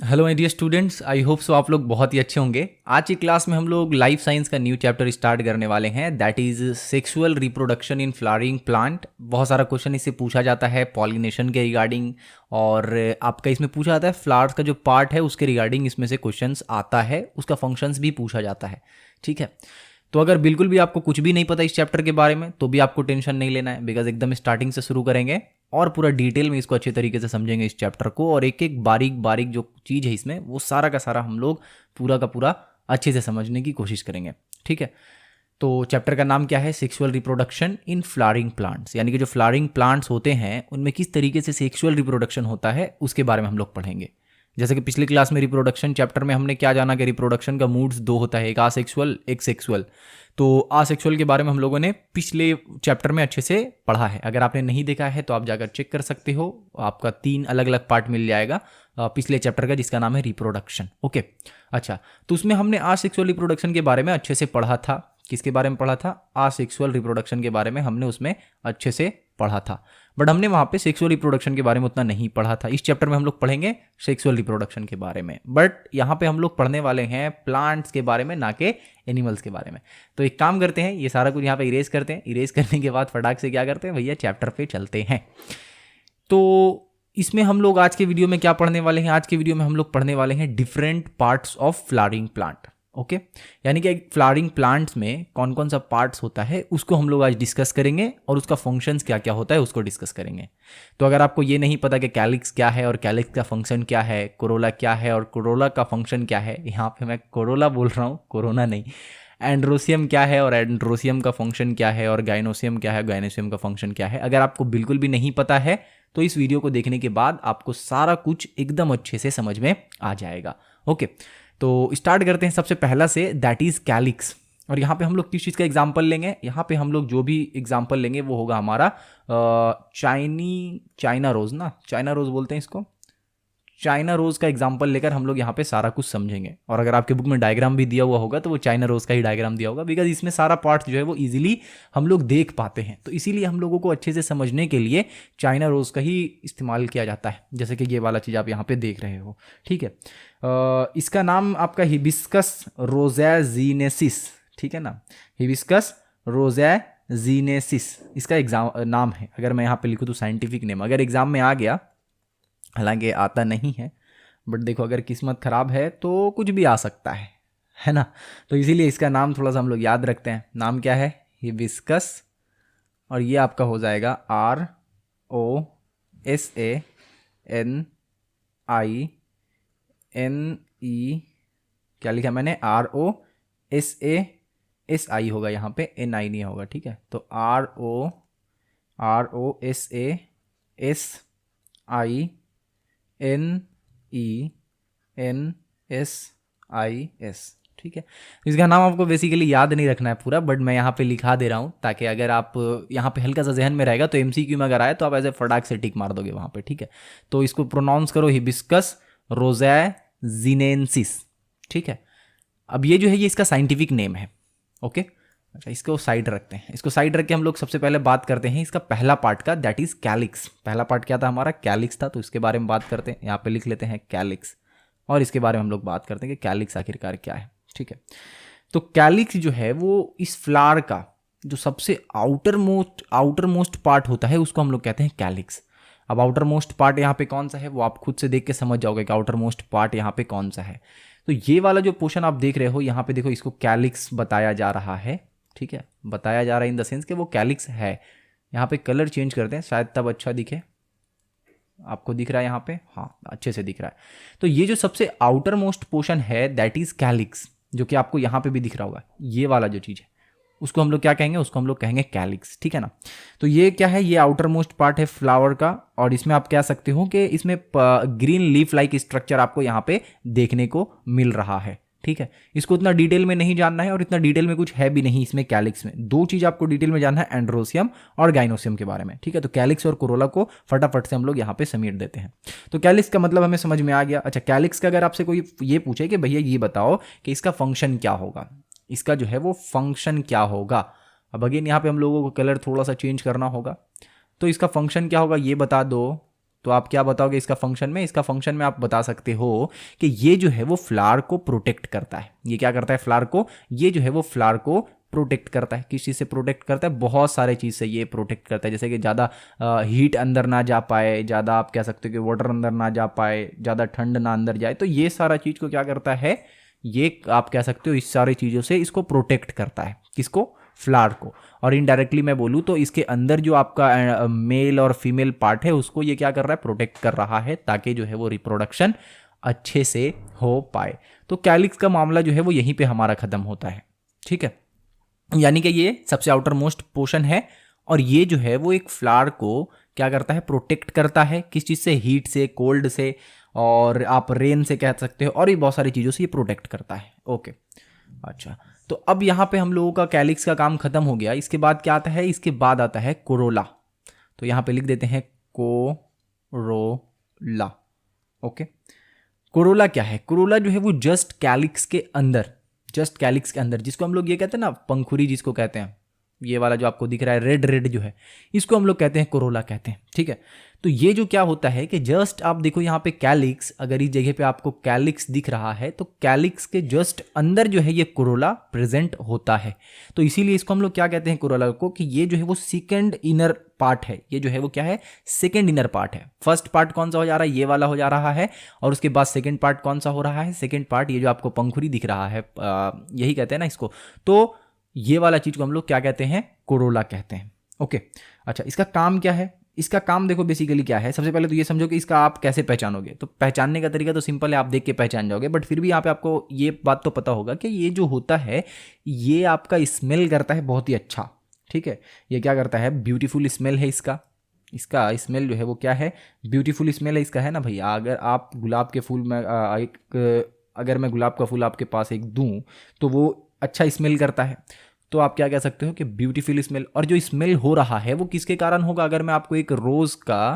Hello my dear students, I hope so आप लोग बहुत ही अच्छे होंगे। आज की क्लास में हम लोग लाइफ साइंस का न्यू चैप्टर स्टार्ट करने वाले हैं, that is sexual reproduction in flowering plant. बहुत सारा क्वेश्चन इससे पूछा जाता है पॉलिनेशन के रिगार्डिंग, और आपका इसमें पूछा जाता है फ्लावर्स का जो पार्ट है उसके रिगार्डिंग इसमें से क्वेश्चंस आता है, उसका फंक्शंस भी पूछा जाता है। ठीक है, तो अगर बिल्कुल भी आपको कुछ भी नहीं पता इस चैप्टर के बारे में तो भी आपको टेंशन नहीं लेना है, बिकॉज एकदम स्टार्टिंग से शुरू करेंगे और पूरा डिटेल में इसको अच्छे तरीके से समझेंगे इस चैप्टर को, और एक एक बारीक बारीक जो चीज़ है इसमें वो सारा का सारा हम लोग पूरा का पूरा अच्छे से समझने की कोशिश करेंगे। ठीक है, तो चैप्टर का नाम क्या है? Sexual reproduction in flowering plants, यानी कि जो फ्लावरिंग प्लांट्स होते हैं उनमें किस तरीके से सेक्सुअल रिप्रोडक्शन होता है उसके बारे में हम लोग पढ़ेंगे। जैसे कि पिछली क्लास में रिप्रोडक्शन चैप्टर में हमने क्या जाना कि रिप्रोडक्शन का मूड्स दो होता है, एक आसेक्सुअल एक सेक्सुअल। तो आसेक्सुअल के बारे में हम लोगों ने पिछले चैप्टर में अच्छे से पढ़ा है। अगर आपने नहीं देखा है तो आप जाकर चेक कर सकते हो, आपका 3 अलग अलग पार्ट मिल जाएगा पिछले चैप्टर का, जिसका नाम है रिप्रोडक्शन। ओके, अच्छा, तो उसमें हमने आसेक्सुअल रिप्रोडक्शन के बारे में अच्छे से पढ़ा था। किसके बारे में पढ़ा था? आसेक्सुअल रिप्रोडक्शन के बारे में हमने उसमें अच्छे से पढ़ा था, बट हमने वहाँ पे सेक्सुअल रिप्रोडक्शन के बारे में उतना नहीं पढ़ा था। इस चैप्टर में हम लोग पढ़ेंगे सेक्सुअल रिप्रोडक्शन के बारे में, बट यहाँ पे हम लोग पढ़ने वाले हैं प्लांट्स के बारे में, ना कि एनिमल्स के बारे में। तो एक काम करते हैं, ये सारा कुछ यहाँ पे इरेज करते हैं, इरेज करने के बाद फटाक से क्या करते हैं भैया, चैप्टर पे चलते हैं। तो इसमें हम लोग आज के वीडियो में क्या पढ़ने वाले हैं? आज के वीडियो में हम लोग पढ़ने वाले हैं different parts of flowering plant. Okay, यानी कि फ्लावरिंग प्लांट्स में कौन कौन सा पार्ट्स होता है उसको हम लोग आज डिस्कस करेंगे, और उसका फंक्शंस क्या क्या होता है उसको डिस्कस करेंगे। तो अगर आपको ये नहीं पता कि कैलिक्स क्या है और कैलिक्स का फंक्शन क्या है, कोरोला क्या है और कोरोला का फंक्शन क्या है, यहाँ पे मैं कोरोला बोल रहा हूँ, कोरोना नहीं, एंड्रोसियम क्या है और एंड्रोसियम का फंक्शन क्या है, और गाइनोसियम क्या है, गाइनोसियम का फंक्शन क्या है, अगर आपको बिल्कुल भी नहीं पता है तो इस वीडियो को देखने के बाद आपको सारा कुछ एकदम अच्छे से समझ में आ जाएगा। ओके, तो स्टार्ट करते हैं सबसे पहला से, दैट इज कैलिक्स। और यहाँ पे हम लोग किस चीज़ का एग्जाम्पल लेंगे? यहाँ पे हम लोग जो भी एग्जाम्पल लेंगे वो होगा हमारा चाइना रोज ना, चाइना रोज बोलते हैं इसको, चाइना रोज का एग्जाम्पल लेकर हम लोग यहाँ पे सारा कुछ समझेंगे। और अगर आपके बुक में डायग्राम भी दिया हुआ होगा तो वो चाइना रोज का ही डायग्राम दिया होगा, बिकॉज इसमें सारा पार्ट जो है वो इजीली हम लोग देख पाते हैं, तो इसीलिए हम लोगों को अच्छे से समझने के लिए चाइना रोज का ही इस्तेमाल किया जाता है, जैसे कि ये वाला चीज़ आप यहाँ पे देख रहे हो। ठीक है, इसका नाम आपका हिबिस्कस रोज़ैज़िनेसिस, ठीक है ना, हिबिस्कस रोज़ैज़िनेसिस इसका एग्जाम नाम है। अगर मैं यहाँ पे लिखूँ तो साइंटिफिक नेम, अगर एग्जाम में आ गया, हालांकि आता नहीं है, बट देखो अगर किस्मत ख़राब है तो कुछ भी आ सकता है ना। तो इसीलिए इसका नाम थोड़ा सा हम लोग याद रखते हैं। नाम क्या है? हिबिस्कस, और ये आपका हो जाएगा ROSANINE, क्या लिखा मैंने? ROSASI होगा, यहाँ पे NI नहीं होगा। ठीक है, तो ROSASINENSIS। ठीक है, इसका नाम आपको बेसिकली याद नहीं रखना है पूरा, बट मैं यहाँ पे लिखा दे रहा हूँ ताकि अगर आप यहाँ पे हल्का सा जहन में रहेगा तो MCQ में अगर आए तो आप ऐसे फटाक से टिक मार दोगे वहाँ पे। ठीक है, तो इसको प्रोनाउंस करो हिबिस्कस रोज़ैज़िनेंसिस। ठीक है, अब ये जो है ये इसका साइंटिफिक नेम है। ओके, अच्छा, इसको साइड रखते हैं, इसको साइड रख के हम लोग सबसे पहले बात करते हैं इसका पहला पार्ट का, दैट इज कैलिक्स। पहला पार्ट क्या था हमारा? कैलिक्स था, तो इसके बारे में बात करते हैं। यहाँ पे लिख लेते हैं कैलिक्स, और इसके बारे में हम लोग बात करते हैं कि कैलिक्स आखिरकार क्या है। ठीक है, तो कैलिक्स जो है वो इस फ्लावर का जो सबसे आउटर मोस्ट पार्ट होता है उसको हम लोग कहते हैं कैलिक्स। अब आउटर मोस्ट पार्ट यहाँ पे कौन सा है वो आप खुद से देख के समझ जाओगे कि आउटर मोस्ट पार्ट यहाँ पे कौन सा है। तो ये वाला जो पोर्शन आप देख रहे हो यहाँ पे देखो, इसको कैलिक्स बताया जा रहा है। ठीक है, बताया जा रहा है इन द सेंस कि वो कैलिक्स है। यहाँ पे कलर चेंज करते हैं शायद तब अच्छा दिखे, आपको दिख रहा है यहाँ पे? हाँ, अच्छे से दिख रहा है। तो ये जो सबसे आउटर मोस्ट पोर्शन है दैट इज कैलिक्स, जो कि आपको यहाँ पे भी दिख रहा होगा, ये वाला जो चीज़ है उसको हम लोग क्या कहेंगे? उसको हम लोग कहेंगे कैलिक्स। ठीक है ना, तो ये क्या है? ये आउटर मोस्ट पार्ट है फ्लावर का, और इसमें आप कह सकते हो कि इसमें ग्रीन लीफ लाइक स्ट्रक्चर आपको यहाँ पे देखने को मिल रहा है। ठीक है, इसको उतना डिटेल में नहीं जानना है, और इतना डिटेल में कुछ है भी नहीं इसमें कैलिक्स में। दो चीज़ आपको डिटेल में जानना है, एंड्रोसियम और गाइनोसियम के बारे में। ठीक है, तो कैलिक्स और कोरोला को फटाफट से हम लोग यहाँ पे समेट देते हैं। तो कैलिक्स का मतलब हमें समझ में आ गया। अच्छा, कैलिक्स का अगर आपसे कोई ये पूछे कि भैया ये बताओ कि इसका फंक्शन क्या होगा, इसका जो है वो फंक्शन क्या होगा, अब अगेन यहाँ पे हम लोगों को कलर थोड़ा सा चेंज करना होगा, तो इसका फंक्शन क्या होगा ये बता दो, तो आप क्या बताओगे इसका फंक्शन में? इसका फंक्शन में आप बता सकते हो कि ये जो है वो फ्लावर को प्रोटेक्ट करता है। ये क्या करता है फ्लावर को? ये जो है वो फ्लावर को प्रोटेक्ट करता है। किस चीज़ से प्रोटेक्ट करता है? बहुत सारे चीज़ से ये प्रोटेक्ट करता है, जैसे कि ज़्यादा हीट अंदर ना जा पाए, ज़्यादा आप कह सकते हो कि वाटर अंदर ना जा पाए, ज़्यादा ठंड ना अंदर जाए। तो ये सारा चीज़ को क्या करता है? ये आप कह सकते हो इस सारी चीज़ों से इसको प्रोटेक्ट करता है। किसको? फ्लावर को। और इनडायरेक्टली मैं बोलूँ तो इसके अंदर जो आपका मेल और फीमेल पार्ट है उसको ये क्या कर रहा है? प्रोटेक्ट कर रहा है, ताकि जो है वो रिप्रोडक्शन अच्छे से हो पाए। तो कैलिक्स का मामला जो है वो यहीं पे हमारा खत्म होता है। ठीक है, यानी कि ये सबसे आउटर मोस्ट पोर्शन है, और ये जो है वो एक फ्लावर को क्या करता है? प्रोटेक्ट करता है। किस चीज़ से? हीट से, कोल्ड से, और आप रेन से कह सकते हो, और भी बहुत सारी चीज़ों से ये प्रोटेक्ट करता है। ओके, अच्छा, तो अब यहाँ पे हम लोगों का कैलिक्स का काम खत्म हो गया। इसके बाद क्या आता है? इसके बाद आता है कोरोला। तो यहाँ पे लिख देते हैं कोरोला। ओके, कोरोला क्या है? कोरोला जो है वो जस्ट कैलिक्स के अंदर, जस्ट कैलिक्स के अंदर, जिसको हम लोग ये कहते हैं ना पंखुड़ी, जिसको कहते हैं, ये वाला जो आपको दिख रहा है रेड रेड जो है, इसको हम लोग कहते हैं कोरोला कहते हैं। ठीक है, तो ये जो क्या होता है कि जस्ट आप देखो यहाँ पे कैलिक्स, अगर इस जगह पे आपको कैलिक्स दिख रहा है तो कैलिक्स के जस्ट अंदर जो है ये कोरोला प्रेजेंट होता है। तो इसीलिए इसको हम लोग क्या कहते हैं कोरोला को, कि ये जो है वो सेकंड इनर पार्ट है। ये जो है वो क्या है? सेकंड इनर पार्ट है। फर्स्ट पार्ट कौन सा हो जा रहा है? ये वाला हो जा रहा है, और उसके बाद सेकंड पार्ट कौन सा हो रहा है? सेकंड पार्ट ये जो आपको पंखुड़ी दिख रहा है, यही कहते हैं ना इसको। तो ये वाला चीज को हम लोग क्या कहते हैं? कोरोला कहते हैं। ओके, अच्छा, इसका काम क्या है? इसका काम देखो बेसिकली क्या है। सबसे पहले तो ये समझो कि इसका आप कैसे पहचानोगे। तो पहचानने का तरीका तो सिंपल है, आप देख के पहचान जाओगे, बट फिर भी यहाँ पे आपको ये बात तो पता होगा कि ये जो होता है ये आपका स्मेल करता है बहुत ही अच्छा। ठीक है, ये क्या करता है? ब्यूटीफुल स्मेल है इसका। इसका स्मेल जो है वो क्या है? ब्यूटीफुल स्मेल है इसका, है ना भाई? अगर आप गुलाब के फूल में अगर मैं गुलाब का फूल आपके पास एक दूं तो वो अच्छा स्मेल करता है। तो आप क्या कह सकते हो कि ब्यूटीफुल स्मेल। और जो स्मेल हो रहा है वो किसके कारण होगा? अगर मैं आपको एक रोज का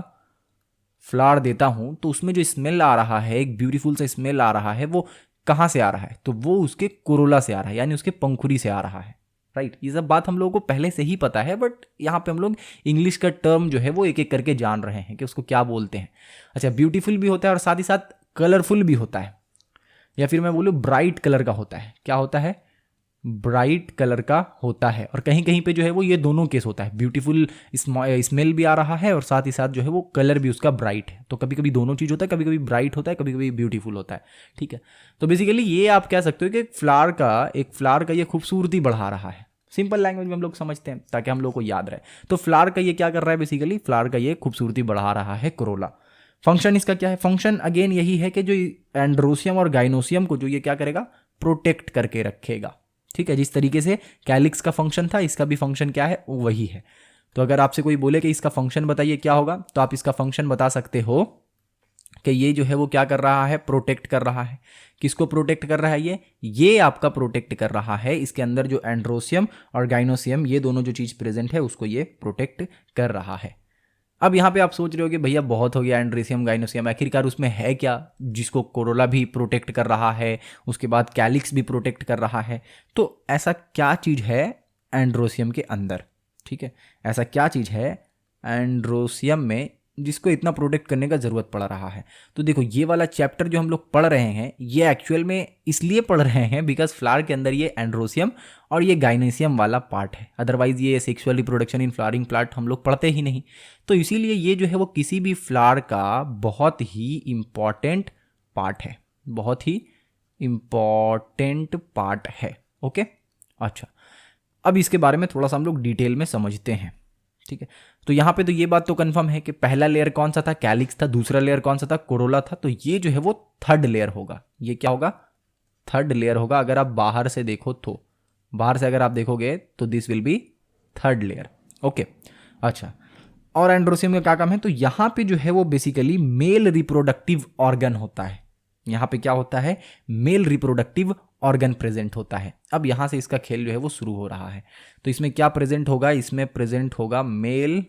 फ्लावर देता हूं तो उसमें जो स्मेल आ रहा है, एक ब्यूटीफुल सा स्मेल आ रहा है, वो कहाँ से आ रहा है? तो वो उसके कोरोला से आ रहा है, यानी उसके पंखुड़ी से आ रहा है। राइट, ये सब बात हम लोगों को पहले से ही पता है, बट यहाँ पे हम लोग इंग्लिश का टर्म जो है वो एक एक करके जान रहे हैं कि उसको क्या बोलते हैं। अच्छा, ब्यूटीफुल भी होता है और साथ ही साथ कलरफुल भी होता है, या फिर मैं बोलूँ ब्राइट कलर का होता है। क्या होता है? ब्राइट कलर का होता है। और कहीं कहीं पे जो है वो ये दोनों केस होता है, ब्यूटीफुल स्मेल भी आ रहा है और साथ ही साथ जो है वो कलर भी उसका ब्राइट है। तो कभी कभी दोनों चीज़ होता है, कभी कभी ब्राइट होता है, कभी कभी ब्यूटीफुल होता है। ठीक है, तो बेसिकली ये आप कह सकते हो कि एक फ्लावर का ये खूबसूरती बढ़ा रहा है। सिंपल लैंग्वेज में हम लोग समझते हैं ताकि हम लोग को याद रहे। तो फ्लावर का ये क्या कर रहा है? बेसिकली फ्लावर का ये खूबसूरती बढ़ा रहा है कोरोला। फंक्शन इसका क्या है? फंक्शन अगेन यही है कि जो एंड्रोसियम और गाइनोसियम को जो ये क्या करेगा? प्रोटेक्ट करके रखेगा। ठीक है, जिस तरीके से कैलिक्स का फंक्शन था, इसका भी फंक्शन क्या है? वही है। तो अगर आपसे कोई बोले कि इसका फंक्शन बताइए क्या होगा, तो आप इसका फंक्शन बता सकते हो कि ये जो है वो क्या कर रहा है? प्रोटेक्ट कर रहा है। किसको प्रोटेक्ट कर रहा है? ये आपका प्रोटेक्ट कर रहा है। इसके अंदर जो एंड्रोसियम और गाइनोसियम, ये दोनों जो चीज़ प्रेजेंट है उसको ये प्रोटेक्ट कर रहा है। अब यहाँ पे आप सोच रहे हो कि भैया बहुत हो गया एंड्रोसियम गाइनोसियम, आखिरकार उसमें है क्या जिसको कोरोला भी प्रोटेक्ट कर रहा है, उसके बाद कैलिक्स भी प्रोटेक्ट कर रहा है? तो ऐसा क्या चीज़ है एंड्रोसियम के अंदर? ठीक है, ऐसा क्या चीज़ है एंड्रोसियम में जिसको इतना प्रोटेक्ट करने का ज़रूरत पड़ रहा है? तो देखो, ये वाला चैप्टर जो हम लोग पढ़ रहे हैं ये एक्चुअल में इसलिए पढ़ रहे हैं बिकॉज फ्लावर के अंदर ये एंड्रोसियम और ये गाइनोसियम वाला पार्ट है। अदरवाइज ये sexual reproduction in flowering plant हम लोग पढ़ते ही नहीं। तो इसीलिए ये जो है वो किसी भी फ्लावर का बहुत ही इम्पॉर्टेंट पार्ट है, बहुत ही इम्पॉर्टेंट पार्ट है। ओके, अच्छा, अब इसके बारे में थोड़ा सा हम लोग डिटेल में समझते हैं। ठीक है, तो यहाँ पे तो ये बात तो कंफर्म है कि पहला लेयर कौन सा था? कैलिक्स था। दूसरा लेयर कौन सा था? कोरोला था। तो ये जो है वो थर्ड लेयर होगा। ये क्या होगा? थर्ड लेयर होगा। अगर आप बाहर से देखो तो, बाहर से अगर आप देखोगे तो this will be third layer. Okay, अच्छा, और एंड्रोसियम का क्या काम है? तो यहाँ पे जो है वो बेसिकली मेल रिप्रोडक्टिव ऑर्गन होता है। यहाँ पे क्या होता है? मेल रिप्रोडक्टिव ऑर्गन प्रेजेंट होता है। अब यहाँ से इसका खेल जो है वो शुरू हो रहा है। तो इसमें क्या प्रेजेंट होगा? इसमें प्रेजेंट होगा मेल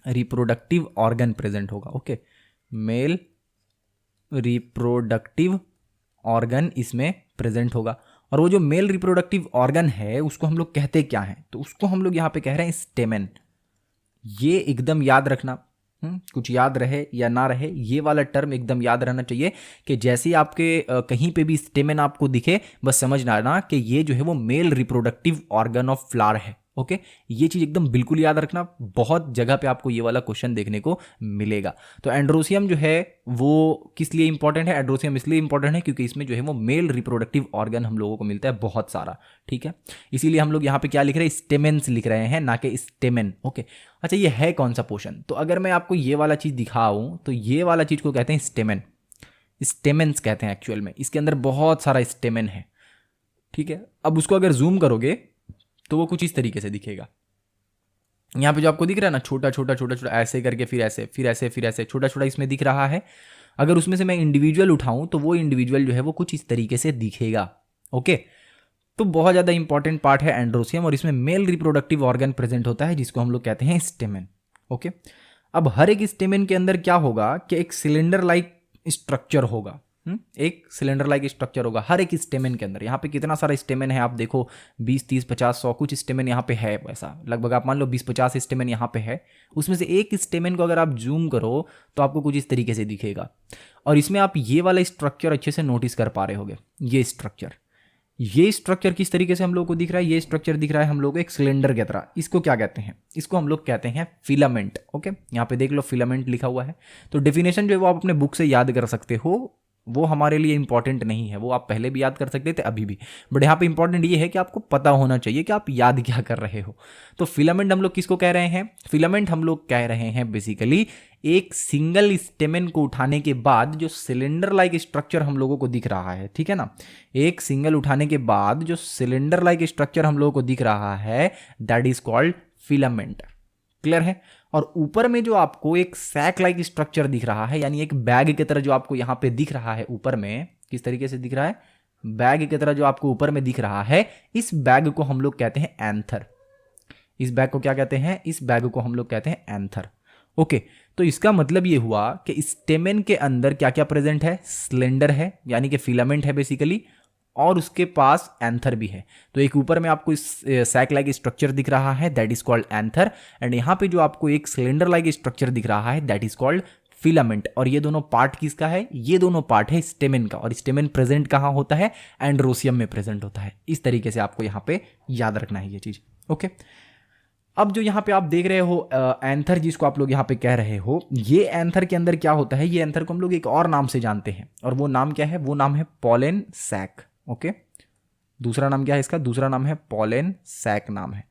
रिप्रोडक्टिव ऑर्गन प्रेजेंट होगा। ओके, मेल रिप्रोडक्टिव ऑर्गन इसमें प्रेजेंट होगा। और वो जो मेल रिप्रोडक्टिव ऑर्गन है उसको हम लोग कहते क्या हैं? तो उसको हम लोग यहाँ पे कह रहे हैं स्टेमेन। ये एकदम याद रखना, कुछ याद रहे या ना रहे, ये वाला टर्म एकदम याद रहना चाहिए कि जैसे ही आपके कहीं पे भी स्टेमेन आपको दिखे, बस समझना ना कि ये जो है वो male reproductive organ of flower है। ओके, ये चीज़ एकदम बिल्कुल याद रखना, बहुत जगह पे आपको ये वाला क्वेश्चन देखने को मिलेगा। तो एंड्रोसियम जो है वो किस लिए इंपॉर्टेंट है? एंड्रोसियम इसलिए इंपॉर्टेंट है क्योंकि इसमें जो है वो मेल रिप्रोडक्टिव ऑर्गन हम लोगों को मिलता है बहुत सारा, ठीक है। इसीलिए हम लोग यहाँ पे क्या लिख रहे हैं, स्टेमेन्स लिख रहे हैं, ना कि स्टेमेन। ओके, अच्छा ये है कौन सा पोर्शन? तो अगर मैं आपको ये वाला चीज़ दिखाऊं तो ये वाला चीज़ को कहते हैं स्टेमेन, स्टेमेन्स कहते हैं एक्चुअल में। इसके अंदर बहुत सारा स्टेमेन है, ठीक है। अब उसको अगर जूम करोगे तो वो कुछ इस तरीके से दिखेगा। यहाँ पे जो आपको दिख रहा है ना, छोटा छोटा छोटा छोटा ऐसे करके, फिर ऐसे फिर ऐसे फिर ऐसे, छोटा छोटा इसमें दिख रहा है। अगर उसमें से मैं इंडिविजुअल उठाऊं तो वो इंडिविजुअल जो है वो कुछ इस तरीके से दिखेगा। ओके, तो बहुत ज़्यादा इंपॉर्टेंट पार्ट है एंड्रोसियम, और इसमें मेल रिप्रोडक्टिव ऑर्गन प्रेजेंट होता है जिसको हम लोग कहते हैं स्टेमेन। ओके, अब हर एक स्टेमेन के अंदर क्या होगा कि एक सिलेंडर लाइक स्ट्रक्चर होगा। एक सिलेंडर लाइक स्ट्रक्चर होगा हर एक स्टेमेन के अंदर। यहाँ पे कितना सारा स्टेमेन है आप देखो, 20 30 50 100 कुछ स्टेमेन यहाँ पे है, वैसा लगभग आप मान लो 20-50 स्टेमेन यहाँ पे है। उसमें से एक स्टेमेन को अगर आप जूम करो तो आपको कुछ इस तरीके से दिखेगा, और इसमें आप ये वाला स्ट्रक्चर अच्छे से नोटिस कर पा रहे होगे। ये स्ट्रक्चर किस तरीके से हम लोग को दिख रहा है? ये स्ट्रक्चर दिख रहा है हम लोग को एक सिलेंडर की तरह। इसको क्या कहते हैं? इसको हम लोग कहते हैं फिलामेंट। ओके, यहाँ पे देख लो फिलामेंट लिखा हुआ है। तो डेफिनेशन जो है वो आप अपने बुक से याद कर सकते हो, वो हमारे लिए इंपॉर्टेंट नहीं है, वो आप पहले भी याद कर सकते थे अभी भी, बट यहाँ पे इंपॉर्टेंट ये है कि आपको पता होना चाहिए कि आप याद क्या कर रहे हो। तो फिलामेंट हम लोग किसको कह रहे हैं? फिलामेंट हम लोग कह रहे हैं बेसिकली एक सिंगल स्टेमेन को उठाने के बाद जो सिलेंडर लाइक स्ट्रक्चर हम लोगों को दिख रहा है, ठीक है ना। एक सिंगल उठाने के बाद जो सिलेंडर लाइक स्ट्रक्चर हम लोगों को दिख रहा है, that is called filament. Clear है? और ऊपर में जो आपको एक सैक लाइक स्ट्रक्चर दिख रहा है, यानी एक बैग की तरह जो आपको यहाँ पे दिख रहा है ऊपर में, किस तरीके से दिख रहा है? बैग की तरह जो आपको ऊपर में दिख रहा है, इस बैग को हम लोग कहते हैं एंथर। इस बैग को क्या कहते हैं? इस बैग को हम लोग कहते हैं एंथर। ओके, तो इसका मतलब ये हुआ कि स्टेमेन के अंदर क्या क्या प्रेजेंट है? सिलेंडर है, यानी कि फिलामेंट है बेसिकली, और उसके पास एंथर भी है। तो एक ऊपर में आपको इस सैक लाइक स्ट्रक्चर दिख रहा है, that is called anther, and यहाँ पे जो आपको एक सिलेंडर लाइक स्ट्रक्चर दिख रहा है, दैट इज कॉल्ड फिलामेंट। और ये दोनों पार्ट किसका है? ये दोनों पार्ट है स्टेमेन का, और स्टेमेन प्रेजेंट कहाँ होता है? एंड्रोसियम में प्रेजेंट होता है। इस तरीके से आपको यहाँ पे याद रखना है ये चीज। ओके, अब जो यहाँ पे आप देख रहे हो एंथर, जिसको आप लोग यहाँ पे कह रहे हो, ये एंथर के अंदर क्या होता है? ये एंथर को हम लोग एक और नाम से जानते हैं, और वो नाम क्या है? वो नाम है पॉलन सैक। ओके, दूसरा नाम क्या है इसका? दूसरा नाम है पॉलन सैक नाम है।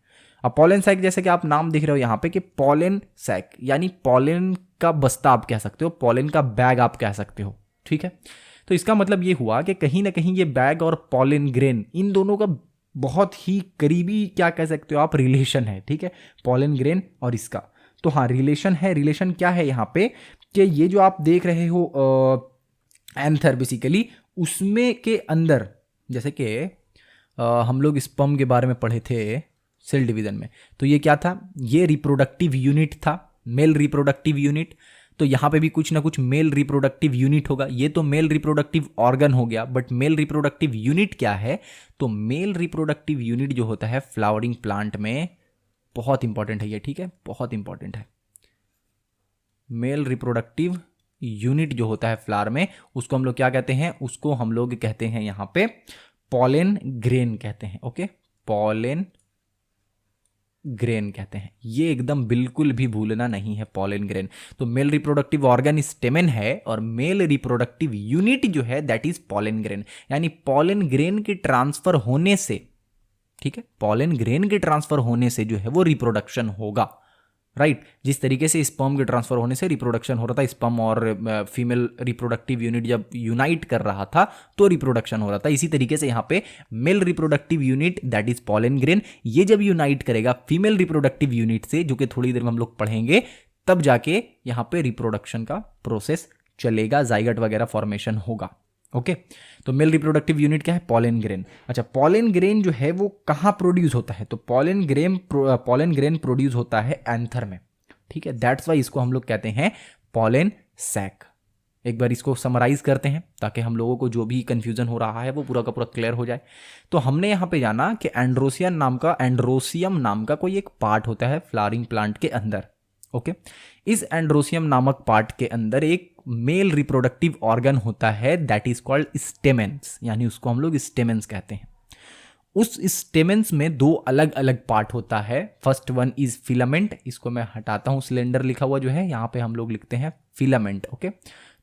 अब पॉलन सैक जैसे कि आप नाम देख रहे हो यहाँ पे कि पॉलन सैक, यानी पॉलन का बस्ता आप कह सकते हो, पॉलन का बैग आप कह सकते हो, ठीक है। तो इसका मतलब ये हुआ कि कहीं ना कहीं ये बैग और पॉलन ग्रेन, इन दोनों का बहुत ही करीबी क्या कह सकते हो आप, रिलेशन है, ठीक है, पॉलन ग्रेन और इसका। तो हाँ, रिलेशन है। रिलेशन क्या है यहाँ पे कि ये जो आप देख रहे हो एंथर बेसिकली, उसमें के अंदर जैसे कि हम लोग स्पर्म के बारे में पढ़े थे सेल डिवीजन में, तो ये क्या था? ये रिप्रोडक्टिव यूनिट था, मेल रिप्रोडक्टिव यूनिट। तो यहाँ पे भी कुछ ना कुछ मेल रिप्रोडक्टिव यूनिट होगा। ये तो मेल रिप्रोडक्टिव ऑर्गन हो गया, बट मेल रिप्रोडक्टिव यूनिट क्या है? तो मेल रिप्रोडक्टिव यूनिट जो होता है फ्लावरिंग प्लांट में, बहुत इंपॉर्टेंट है ये, ठीक है, बहुत इंपॉर्टेंट है। मेल रिप्रोडक्टिव यूनिट जो होता है फ्लावर में, उसको हम लोग क्या कहते हैं? उसको हम लोग कहते हैं यहाँ पे पॉलन ग्रेन कहते हैं। ओके, पॉलन ग्रेन कहते हैं। ये एकदम बिल्कुल भी भूलना नहीं है, पॉलन ग्रेन। तो मेल रिप्रोडक्टिव ऑर्गन स्टेमेन है, और मेल रिप्रोडक्टिव यूनिट जो है दैट इज पॉलन ग्रेन। यानी पॉलन ग्रेन के ट्रांसफर होने से, ठीक है, पॉलन ग्रेन के ट्रांसफर होने से जो है वो रिप्रोडक्शन होगा, राइट। जिस तरीके से स्पर्म के ट्रांसफर होने से रिप्रोडक्शन हो रहा था, स्पर्म और फीमेल रिप्रोडक्टिव यूनिट जब यूनाइट कर रहा था तो रिप्रोडक्शन हो रहा था, इसी तरीके से यहाँ पे mail reproductive unit that is pollen grain, ये जब यूनाइट करेगा फीमेल रिप्रोडक्टिव यूनिट से, जो कि थोड़ी देर में हम लोग पढ़ेंगे, तब जाके यहाँ पे रिप्रोडक्शन का प्रोसेस चलेगा, जाइगट वगैरह फॉर्मेशन होगा। ओके, तो मेल रिप्रोडक्टिव यूनिट क्या है? Pollen grain. अच्छा, पॉलन ग्रेन जो है वो कहाँ प्रोड्यूस होता है? तो पॉलन ग्रेन प्रोड्यूस होता है एंथर में, ठीक है। दैट्स वाई इसको हम लोग कहते हैं पॉलन सैक। एक बार इसको समराइज करते हैं ताकि हम लोगों को जो भी कंफ्यूजन हो रहा है वो पूरा का पूरा क्लियर हो जाए। तो हमने यहाँ पे जाना कि एंड्रोसियम नाम का कोई एक पार्ट होता है फ्लावरिंग प्लांट के अंदर। ओके। इस एंड्रोसियम नामक पार्ट के अंदर एक मेल रिप्रोडक्टिव ऑर्गन होता है दैट इज कॉल्ड स्टेमेंस, यानी उसको हम लोग स्टेमेंस कहते हैं। उस स्टेमेंस में दो अलग अलग पार्ट होता है। फर्स्ट वन इज फिलामेंट, इसको मैं हटाता हूं, सिलेंडर लिखा हुआ जो है यहाँ पे हम लोग लिखते हैं फिलामेंट। ओके,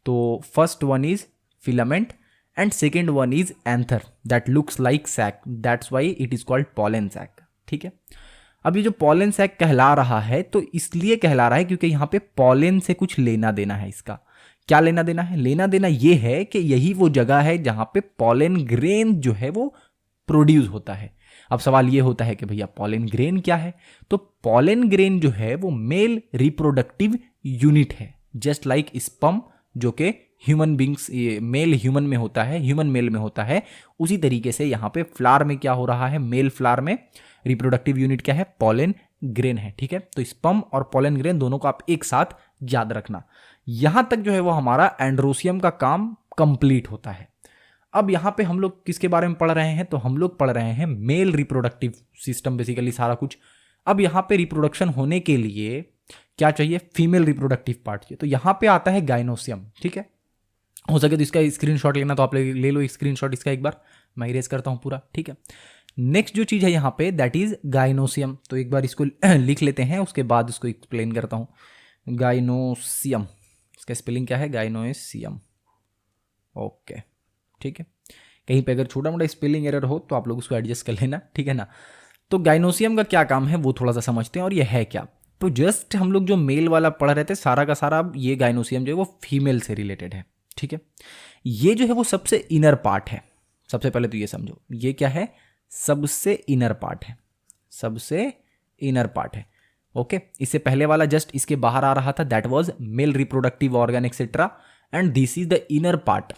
तो first one is filament and second one is anther that looks like sac, that's why it is called pollen sac. ठीक है, अब ये जो पॉलन सैक कहला रहा है तो इसलिए कहला रहा है क्योंकि यहाँ पे पॉलन से कुछ लेना देना है। इसका क्या लेना देना है? लेना देना ये है कि यही वो जगह है जहां पे पॉलन ग्रेन जो है वो प्रोड्यूस होता है। अब सवाल ये होता है कि भैया पॉलन ग्रेन क्या है? तो पॉलन ग्रेन जो है वो मेल रिप्रोडक्टिव यूनिट है, जस्ट लाइक स्पर्म जो कि ह्यूमन बींग्स मेल ह्यूमन में होता है, ह्यूमन मेल में होता है। उसी तरीके से यहाँ पे फ्लावर में क्या हो रहा है? मेल फ्लावर में रिप्रोडक्टिव यूनिट क्या है? पॉलन ग्रेन है। ठीक है, तो स्पर्म और पॉलन ग्रेन दोनों को आप एक साथ याद रखना। यहां तक जो है वो हमारा एंड्रोसियम का काम कंप्लीट होता है। अब यहां पे हम लोग किसके बारे में पढ़ रहे हैं? तो हम लोग पढ़ रहे हैं मेल रिप्रोडक्टिव सिस्टम, बेसिकली सारा कुछ। अब यहां पे रिप्रोडक्शन होने के लिए क्या चाहिए? फीमेल रिप्रोडक्टिव पार्ट चाहिए। तो यहां पे आता है गाइनोसियम। ठीक है, हो सके तो इसका स्क्रीनशॉट लेना तो आप ले लो स्क्रीनशॉट इसका एक बार, मैं इरेज करता हूं पूरा। ठीक है, नेक्स्ट जो चीज है यहाँ पे दैट इज गाइनोसियम। तो एक बार इसको लिख लेते हैं, उसके बाद इसको एक्सप्लेन करता हूं। गाइनोसियम, इसका स्पेलिंग क्या है? गाइनोसियम। ओके, ठीक है, कहीं पे अगर छोटा मोटा स्पेलिंग एरर हो तो आप लोग उसको एडजस्ट कर लेना। ठीक है ना। तो गाइनोसियम का क्या काम है वो थोड़ा सा समझते हैं, और ये है क्या। तो जस्ट हम लोग जो मेल वाला पढ़ रहे थे सारा का सारा, ये गाइनोसियम जो है वो फीमेल से रिलेटेड है। ठीक है, ये जो है वो सबसे इनर पार्ट है। सबसे पहले तो ये समझो, ये क्या है? सबसे इनर पार्ट है, सबसे इनर पार्ट है। ओके, इससे पहले वाला जस्ट इसके बाहर आ रहा था, that was male reproductive organ etcetera, and this is the inner part,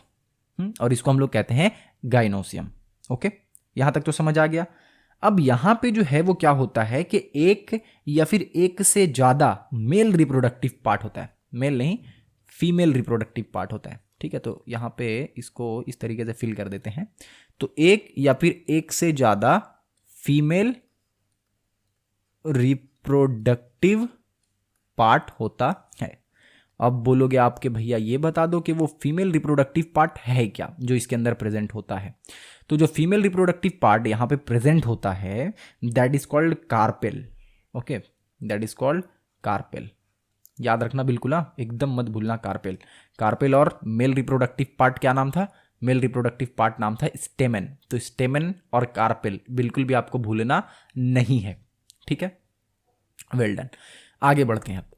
और इसको हम लोग कहते हैं गाइनोसियम। ओके, यहां तक तो समझ आ गया। अब यहां पे जो है वो क्या होता है कि एक या फिर एक से ज्यादा मेल रिप्रोडक्टिव पार्ट होता है, मेल नहीं फीमेल रिप्रोडक्टिव पार्ट होता है। ठीक है, तो यहां पे इसको इस तरीके से फिल कर देते हैं। तो एक या फिर एक से ज्यादा फीमेल रिप्रोडक्टिव पार्ट होता है। अब बोलोगे आप कि भैया ये बता दो कि वो फीमेल रिप्रोडक्टिव पार्ट है क्या जो इसके अंदर प्रेजेंट होता है। तो जो फीमेल रिप्रोडक्टिव पार्ट यहाँ पे प्रेजेंट होता है that is called carpel. Okay, that is called carpel, याद रखना बिल्कुल, हाँ एकदम मत भूलना कार्पेल। कार्पेल और मेल रिप्रोडक्टिव पार्ट क्या नाम था? मेल रिप्रोडक्टिव पार्ट नाम था स्टेमेन। तो स्टेमेन और कार्पेल बिल्कुल भी आपको भूलना नहीं है। ठीक है, वेल डन। आगे बढ़ते हैं अब।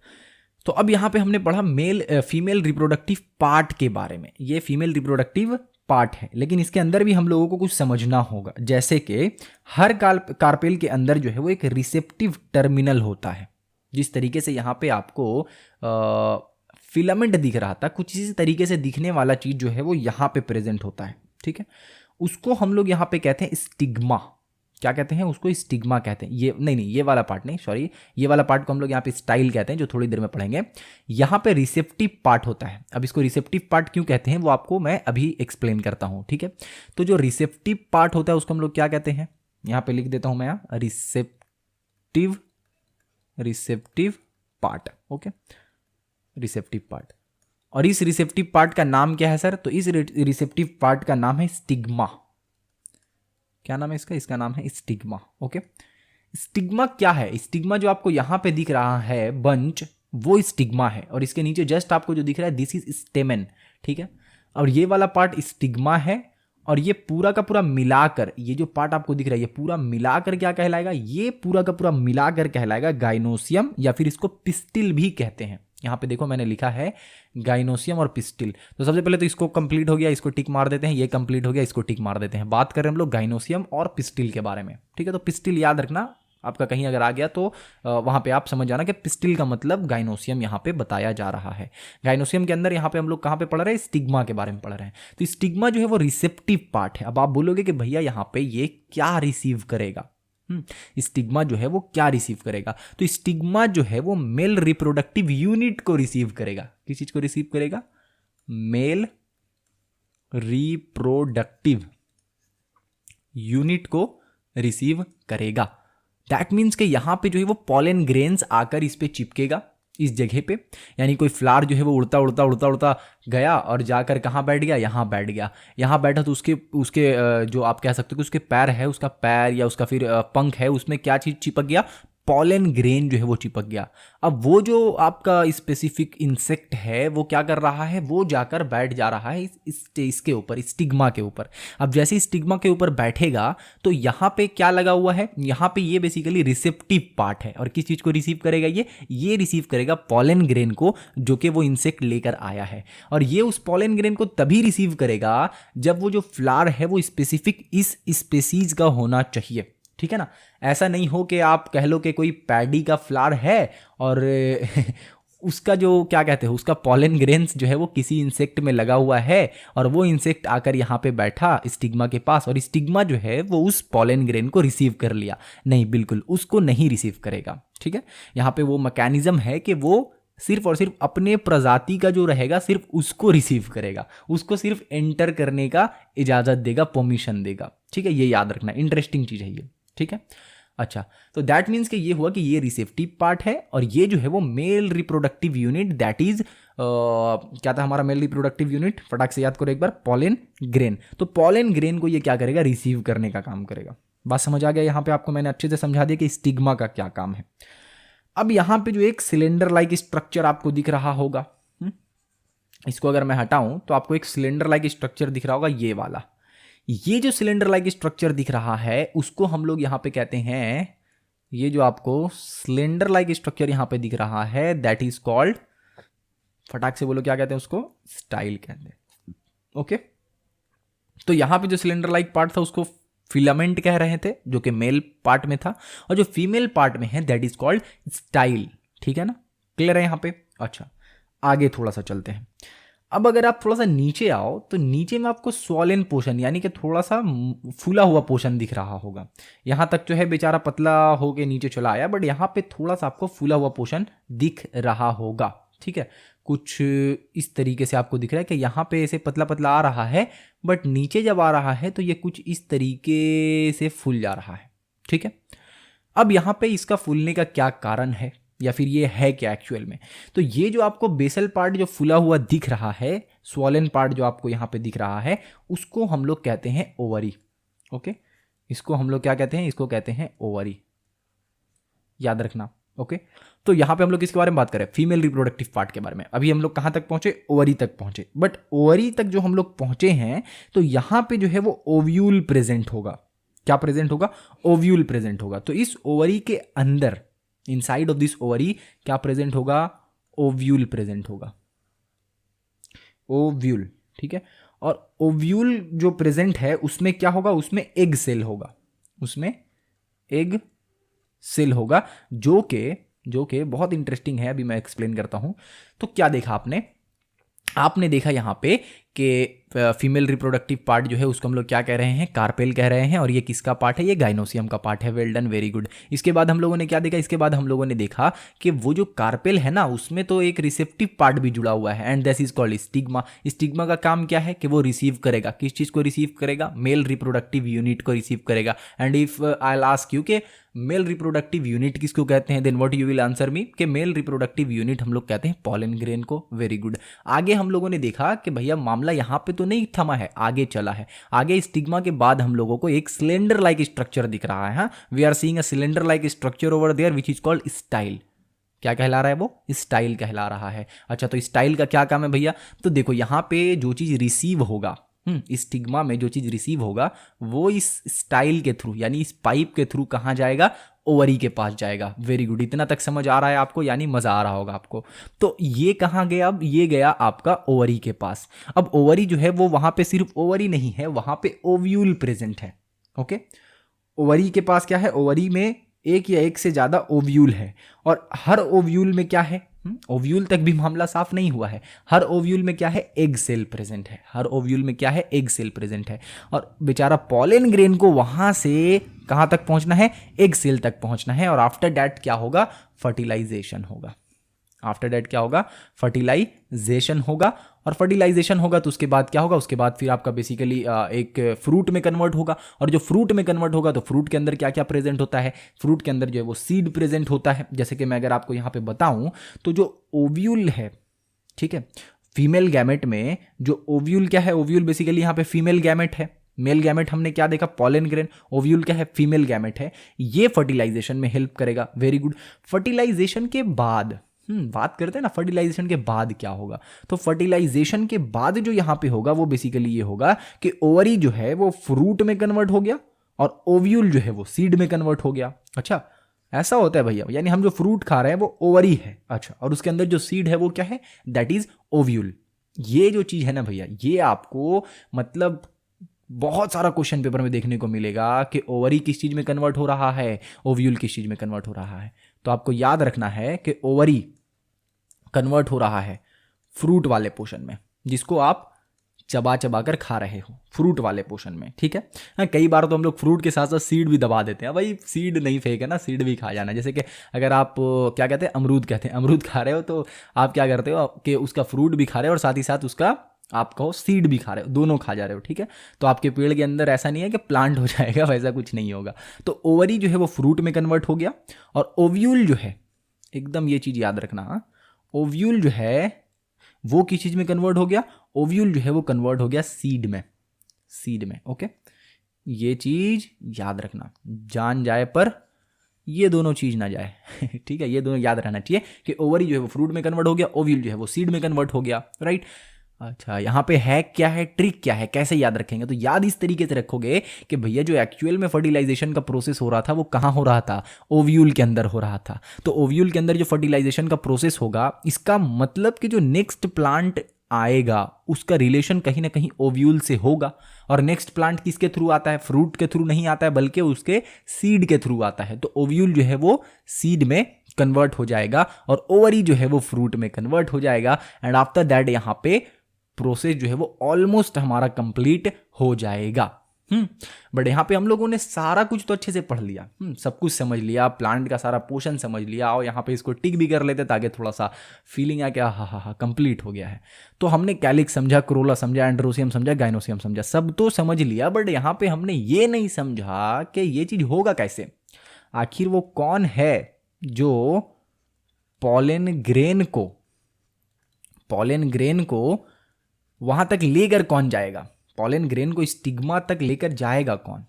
तो अब यहां पे हमने पढ़ा फीमेल रिप्रोडक्टिव पार्ट के बारे में। ये फीमेल रिप्रोडक्टिव पार्ट है, लेकिन इसके अंदर भी हम लोगों को कुछ समझना होगा, जैसे कि हर कार्पेल के अंदर जो है वो एक रिसेप्टिव टर्मिनल होता है। जिस तरीके से यहाँ पे आपको फिलामेंट दिख रहा था, कुछ इसी तरीके से दिखने वाला चीज जो है वो यहाँ पे प्रेजेंट होता है। ठीक है, उसको हम लोग यहाँ पे कहते हैं स्टिग्मा। क्या कहते हैं उसको? स्टिग्मा कहते हैं। ये नहीं, ये वाला पार्ट नहीं, सॉरी, ये वाला पार्ट को हम लोग यहाँ पे स्टाइल कहते हैं, जो थोड़ी देर में पढ़ेंगे। यहाँ पे रिसेप्टिव पार्ट होता है। अब इसको रिसेप्टिव पार्ट क्यों कहते हैं वो आपको मैं अभी एक्सप्लेन करता हूँ। ठीक है, तो जो रिसेप्टिव पार्ट होता है उसको हम लोग क्या कहते हैं? यहाँ पे लिख देता हूँ मैं, receptive part. Okay, receptive part. और इस रिसेप्टिव पार्ट का नाम क्या है सर? तो इस रिसेप्टिव पार्ट का नाम है स्टिग्मा। क्या नाम है इसका? इसका नाम है स्टिग्मा। ओके, स्टिग्मा क्या है? स्टिग्मा जो आपको यहां पे दिख रहा है बंच, वो स्टिग्मा है, और इसके नीचे जस्ट आपको जो दिख रहा है दिस इज स्टेमेन। ठीक है, और ये वाला पार्ट स्टिग्मा है, और ये पूरा का पूरा मिलाकर, ये जो पार्ट आपको दिख रहा है ये पूरा मिलाकर क्या कहलाएगा? ये पूरा का पूरा मिलाकर कहलाएगा गाइनोसियम, या फिर इसको पिस्टिल भी कहते हैं। यहाँ पे देखो मैंने लिखा है गाइनोसियम और पिस्टिल। तो सबसे पहले तो इसको कंप्लीट हो गया, इसको टिक मार देते हैं। ये कंप्लीट हो गया, इसको टिक मार देते हैं। बात कर रहे हैं हम लोग गाइनोसियम और पिस्टिल के बारे में। ठीक है, तो पिस्टिल याद रखना, आपका कहीं अगर आ गया तो वहां पे आप समझ जाना कि पिस्टिल का मतलब गाइनोसियम यहाँ पे बताया जा रहा है। गाइनोसियम के अंदर यहाँ पे हम लोग कहाँ पे पढ़ रहे हैं? स्टिग्मा के बारे में पढ़ रहे हैं। तो स्टिग्मा जो है वो रिसेप्टिव पार्ट है। अब आप बोलोगे कि भैया यहाँ पे ये क्या रिसीव करेगा? स्टिग्मा जो है वो क्या रिसीव करेगा? तो स्टिग्मा जो है वो मेल रिप्रोडक्टिव यूनिट को रिसीव करेगा। किस चीज को रिसीव करेगा? मेल रिप्रोडक्टिव यूनिट को रिसीव करेगा। दैट मीन्स कि यहां पे जो है वो पॉलन ग्रेन्स आकर इस पे चिपकेगा, इस जगह पे, यानी कोई फ्लावर जो है वो उड़ता उड़ता उड़ता उड़ता गया और जाकर कहाँ बैठ गया, यहाँ बैठ गया। यहाँ बैठा तो उसके उसके जो आप कह सकते हो कि उसके पैर है, उसका पैर या उसका फिर पंख है, उसमें क्या चीज़ चिपक गया, पॉलन ग्रेन जो है वो चिपक गया। अब वो जो आपका स्पेसिफिक इंसेक्ट है वो क्या कर रहा है, वो जाकर बैठ जा रहा है इसके ऊपर, स्टिग्मा के ऊपर। अब जैसे स्टिग्मा के ऊपर बैठेगा तो यहाँ पे क्या लगा हुआ है, यहाँ पे ये बेसिकली रिसेप्टिव पार्ट है। और किस चीज़ को रिसीव करेगा, ये रिसीव करेगा पॉलन ग्रेन को, जो कि वो इंसेक्ट लेकर आया है। और ये उस पॉलन ग्रेन को तभी रिसीव करेगा जब वो जो फ्लावर है वो स्पेसिफिक इस स्पेसीज का होना चाहिए, ठीक है ना। ऐसा नहीं हो कि आप कह लो कि कोई पैडी का फ्लावर है और उसका जो क्या कहते हैं, उसका पॉलन ग्रेन्स जो है वो किसी इंसेक्ट में लगा हुआ है और वो इंसेक्ट आकर यहाँ पे बैठा स्टिग्मा के पास और स्टिग्मा जो है वो उस पॉलन ग्रेन को रिसीव कर लिया। नहीं, बिल्कुल उसको नहीं रिसीव करेगा, ठीक है। यहाँ पे वो मैकेनिज्म है कि वो सिर्फ और सिर्फ अपने प्रजाति का जो रहेगा सिर्फ उसको रिसीव करेगा, उसको सिर्फ एंटर करने का इजाज़त देगा, परमिशन देगा, ठीक है। ये याद रखना, इंटरेस्टिंग चीज़ है ये, ठीक है। अच्छा, तो दैट मीन्स कि ये हुआ कि ये रिसेप्टिव पार्ट है और ये जो है वो mail reproductive unit, that is क्या था हमारा मेल रिप्रोडक्टिव यूनिट, फटाक से याद करो एक बार, पॉलन ग्रेन। तो पॉलन ग्रेन को ये क्या करेगा, रिसीव करने का काम करेगा। बात समझ आ गया, यहाँ पे आपको मैंने अच्छे से समझा दिया कि स्टिग्मा का क्या काम है। अब यहाँ पे जो एक सिलेंडर लाइक स्ट्रक्चर आपको दिख रहा होगा, इसको अगर मैं हटाऊं तो आपको एक सिलेंडर लाइक स्ट्रक्चर दिख रहा होगा, ये वाला। ये जो सिलेंडर लाइक स्ट्रक्चर दिख रहा है उसको हम लोग यहाँ पे कहते हैं, ये जो आपको सिलेंडर लाइक स्ट्रक्चर यहाँ पे दिख रहा है दैट इज कॉल्ड, फटाक से बोलो क्या कहते हैं उसको, स्टाइल कहते हैं। ओके, तो यहाँ पे जो सिलेंडर लाइक पार्ट था उसको फिलामेंट कह रहे थे, जो कि मेल पार्ट में था, और जो फीमेल पार्ट में है दैट इज कॉल्ड स्टाइल, ठीक है ना। क्लियर है यहाँ पे। अच्छा, आगे थोड़ा सा चलते हैं। अब अगर आप थोड़ा सा नीचे आओ तो नीचे में आपको स्वॉलन पोर्शन यानी कि थोड़ा सा फूला हुआ पोर्शन दिख रहा होगा। यहाँ तक जो है बेचारा पतला होके नीचे चला आया, बट यहाँ पे थोड़ा सा आपको फूला हुआ पोर्शन दिख रहा होगा, ठीक है। कुछ इस तरीके से आपको दिख रहा है कि यहाँ पे ऐसे पतला पतला आ रहा है, बट नीचे जब आ रहा है तो ये कुछ इस तरीके से फूल जा रहा है, ठीक है। अब यहाँ पे इसका फूलने का क्या कारण है या फिर ये है क्या एक्चुअल में, तो ये जो आपको बेसल पार्ट जो फूला हुआ दिख रहा है, स्वॉलन पार्ट जो आपको यहाँ पे दिख रहा है, उसको हम लोग कहते हैं ओवरी। ओके, इसको हम लोग क्या कहते हैं, इसको कहते हैं ओवरी, याद रखना। ओके, तो यहाँ पे हम लोग किसके बारे में बात करें, फीमेल रिप्रोडक्टिव पार्ट के बारे में। अभी हम लोग कहाँ तक पहुंचे, ओवरी तक पहुंचे, बट ओवरी तक जो हम लोग पहुंचे हैं तो यहाँ पे जो है वो ओव्यूल प्रेजेंट होगा। क्या प्रेजेंट होगा, ओव्यूल प्रेजेंट होगा। तो इस ओवरी के अंदर, इनसाइड ऑफ दिस ओवरी क्या प्रेजेंट होगा, ओव्यूल प्रेजेंट होगा, ओव्यूल, ठीक है। और ओव्यूल जो प्रेजेंट है उसमें क्या होगा, उसमें एग सेल होगा, उसमें एग सेल होगा, जो कि बहुत इंटरेस्टिंग है। अभी मैं एक्सप्लेन करता हूं। तो क्या देखा आपने देखा यहाँ पे कि फीमेल रिप्रोडक्टिव पार्ट जो है उसको हम लोग क्या कह रहे हैं, कार्पेल कह रहे हैं, और ये किसका पार्ट है, ये गाइनोसियम का पार्ट है। Well done, very good. इसके बाद हम लोगों ने क्या देखा, इसके बाद हम लोगों ने देखा कि वो जो कार्पेल है ना उसमें तो एक रिसेप्टिव पार्ट भी जुड़ा हुआ है, and this is called stigma. Stigma का काम क्या है कि वो रिसीव करेगा, किस चीज़ को रिसीव करेगा, मेल रिप्रोडक्टिव यूनिट को रिसीव करेगा। And if I will ask you के मेल रिप्रोडक्टिव यूनिट किसको कहते हैं, then what you will answer me कि मेल रिप्रोडक्टिव यूनिट हम लोग कहते हैं पॉलन ग्रेन को। Very good. आगे हम लोगों ने देखा कि भैया मामला यहाँ पे तो नहीं थमा है, आगे चला है। आगे स्टिग्मा के बाद हम लोगों को एक सिलेंडर लाइक स्ट्रक्चर दिख रहा है। We are seeing a cylinder like structure over there which is called style. क्या कहला रहा है वो, स्टाइल कहला रहा है। अच्छा, तो स्टाइल का क्या काम है भैया, तो देखो यहाँ पे जो चीज़ रिसीव होगा, स्टिग्मा में जो चीज़ रिसीव होगा वो इस स्टाइल के थ्रू यानी इस पाइप के थ्रू कहाँ जाएगा, ओवरी के पास जाएगा। वेरी गुड, इतना तक समझ आ रहा है आपको, यानी मज़ा आ रहा होगा आपको। तो ये कहाँ गया, अब ये गया आपका ओवरी के पास। अब ओवरी जो है वो वहाँ पे सिर्फ ओवरी नहीं है, वहाँ पे ओव्यूल प्रेजेंट है। ओके, ओवरी के पास क्या है, ओवरी में एक या एक से ज़्यादा ओव्यूल है, और हर ओव्यूल में क्या है, ओव्यूल तक भी मामला साफ नहीं हुआ है। हर ओव्यूल में क्या है, एग सेल प्रेजेंट है। हर ओव्यूल में क्या है, एग सेल प्रेजेंट है। और बेचारा पॉलन ग्रेन को वहां से कहां तक पहुंचना है, एग सेल तक पहुंचना है, और आफ्टर दैट क्या होगा, फर्टिलाइजेशन होगा। आफ्टर दैट क्या होगा, फर्टिलाइजेशन होगा, और फर्टिलाइजेशन होगा तो उसके बाद क्या होगा, उसके बाद फिर आपका बेसिकली एक फ्रूट में कन्वर्ट होगा, और जो फ्रूट में कन्वर्ट होगा तो फ्रूट के अंदर क्या क्या प्रेजेंट होता है, फ्रूट के अंदर जो है वो सीड प्रेजेंट होता है। जैसे कि मैं अगर आपको यहाँ पे बताऊँ तो जो ओव्यूल है, ठीक है, फीमेल गैमेट में जो ओव्यूल क्या है, ओव्यूल बेसिकली यहाँ पे फीमेल गैमेट है, मेल गैमेट हमने क्या देखा, पॉलन ग्रेन, ओव्यूल क्या है, फीमेल गैमेट है, ये फर्टिलाइजेशन में हेल्प करेगा। Very good. फर्टिलाइजेशन के बाद बात करते हैं ना, फर्टिलाइजेशन के बाद क्या होगा, तो फर्टिलाइजेशन के बाद जो यहाँ पे होगा वो बेसिकली ये होगा कि ओवरी जो है वो फ्रूट में कन्वर्ट हो गया और ओव्यूल जो है वो सीड में कन्वर्ट हो गया। अच्छा, ऐसा होता है भैया, यानी हम जो फ्रूट खा रहे हैं वो ओवरी है, अच्छा, और उसके अंदर जो सीड है वो क्या है, दैट इज ओव्यूल। ये जो चीज है ना भैया, ये आपको मतलब बहुत सारा क्वेश्चन पेपर में देखने को मिलेगा कि ओवरी किस चीज में कन्वर्ट हो रहा है, ओव्यूल किस चीज में कन्वर्ट हो रहा है। तो आपको याद रखना है कि ओवरी कन्वर्ट हो रहा है फ्रूट वाले पोर्शन में, जिसको आप चबा चबा कर खा रहे हो, फ्रूट वाले पोर्शन में, ठीक है। हाँ, कई बार तो हम लोग फ्रूट के साथ साथ सीड भी दबा देते हैं, भाई सीड नहीं फेंके ना, सीड भी खा जाना। जैसे कि अगर आप क्या कहते हैं, अमरूद कहते हैं, अमरूद खा रहे हो तो आप क्या करते हो कि उसका फ्रूट भी खा रहे हो और साथ ही साथ उसका आप कहो सीड भी खा रहे हो, दोनों खा जा रहे हो, ठीक है। तो आपके पेड़ के अंदर ऐसा नहीं है कि प्लांट हो जाएगा, वैसा कुछ नहीं होगा। तो ओवरी जो है वो फ्रूट में कन्वर्ट हो गया, और ओव्यूल जो है, एकदम ये चीज़ याद रखना, ओव्यूल जो है वो किस चीज़ में कन्वर्ट हो गया, ओव्यूल जो है वो कन्वर्ट हो गया सीड में, सीड में, ओके। ये चीज़ याद रखना, जान जाए पर ये दोनों चीज़ ना जाए ठीक है, ये दोनों याद रहना चाहिए कि ओवरी जो है वो फ्रूट में कन्वर्ट हो गया, ओव्यूल जो है वो सीड में कन्वर्ट हो गया, राइट। अच्छा, यहाँ पे है क्या है, ट्रिक क्या है, कैसे याद रखेंगे, तो याद इस तरीके से रखोगे कि भैया जो एक्चुअल में फर्टिलाइजेशन का प्रोसेस हो रहा था वो कहाँ हो रहा था, ओव्यूल के अंदर हो रहा था। तो ओव्यूल के अंदर जो फर्टिलाइजेशन का प्रोसेस होगा, इसका मतलब कि जो नेक्स्ट प्लांट आएगा उसका रिलेशन कहीं ना कहीं ओव्यूल से होगा, और नेक्स्ट प्लांट किसके थ्रू आता है, फ्रूट के थ्रू नहीं आता है बल्कि उसके सीड के थ्रू आता है। तो ओव्यूल जो है वो सीड में कन्वर्ट हो जाएगा और ओवरी जो है वो फ्रूट में कन्वर्ट हो जाएगा, एंड आफ्टर दैट यहाँ पे प्रोसेस जो है वो ऑलमोस्ट हमारा कंप्लीट हो जाएगा। बट यहाँ पे हम लोगों ने सारा कुछ तो अच्छे से पढ़ लिया, सब कुछ समझ लिया, प्लांट का सारा पोर्शन समझ लिया, और यहाँ पे इसको टिक भी कर लेते ताकि थोड़ा सा फीलिंग आ क्या, हा हा हा कंप्लीट हो गया है। तो हमने कैलिक्स समझा, क्रोला समझा, एंड्रोसियम समझा, गाइनोसियम समझा, सब तो समझ लिया, बट यहाँ पे हमने ये नहीं समझा कि ये चीज होगा कैसे। आखिर वो कौन है जो पॉलन ग्रेन को वहां तक लेकर कौन जाएगा, पॉलन ग्रेन को स्टिग्मा तक लेकर जाएगा कौन,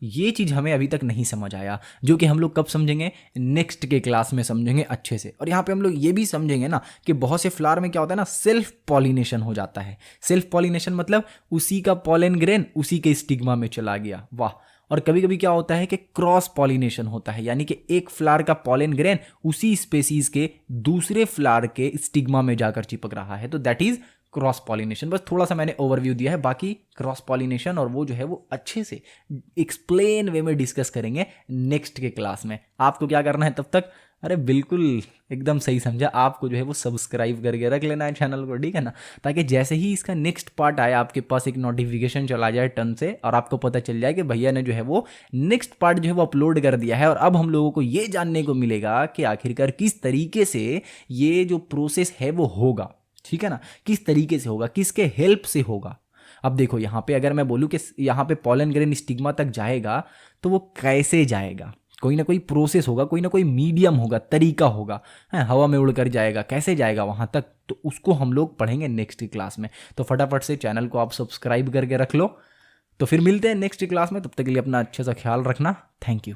ये चीज हमें अभी तक नहीं समझ आया, जो कि हम लोग कब समझेंगे, नेक्स्ट के क्लास में समझेंगे अच्छे से। और यहाँ पे हम लोग ये भी समझेंगे ना कि बहुत से फ्लावर में क्या होता है ना, सेल्फ पॉलिनेशन हो जाता है। सेल्फ पॉलिनेशन मतलब उसी का पॉलन ग्रेन उसी के स्टिग्मा में चला गया, वाह। और कभी कभी क्या होता है कि क्रॉस पॉलिनेशन होता है, यानी कि एक फ्लावर का पॉलन ग्रेन उसी स्पेसीज के दूसरे फ्लावर के स्टिग्मा में जाकर चिपक रहा है, तो दैट इज क्रॉस पॉलिनेशन। बस थोड़ा सा मैंने ओवरव्यू दिया है, बाकी क्रॉस पॉलिनेशन और वो जो है वो अच्छे से एक्सप्लेन वे में डिस्कस करेंगे नेक्स्ट के क्लास में। आपको क्या करना है तब तक, अरे बिल्कुल एकदम सही समझा, आपको जो है वो सब्सक्राइब करके रख लेना है चैनल को, ठीक है ना, ताकि जैसे ही इसका नेक्स्ट पार्ट आए आपके पास एक नोटिफिकेशन चला जाए टर्न से, और आपको पता चल जाए कि भैया ने जो है वो नेक्स्ट पार्ट जो है वो अपलोड कर दिया है। और अब हम लोगों को ये जानने को मिलेगा कि आखिरकार किस तरीके से ये जो प्रोसेस है वो होगा, ठीक है ना, किस तरीके से होगा, किसके हेल्प से होगा। अब देखो यहाँ पे अगर मैं बोलूँ कि यहाँ पे पॉलन ग्रेन स्टिग्मा तक जाएगा तो वो कैसे जाएगा, कोई ना कोई प्रोसेस होगा, कोई ना कोई मीडियम होगा, तरीका होगा, है हवा में उड़कर जाएगा, कैसे जाएगा वहाँ तक, तो उसको हम लोग पढ़ेंगे नेक्स्ट क्लास में। तो फटाफट से चैनल को आप सब्सक्राइब करके रख लो, तो फिर मिलते हैं नेक्स्ट क्लास में। तब तक के लिए अपना अच्छे सा ख्याल रखना, थैंक यू।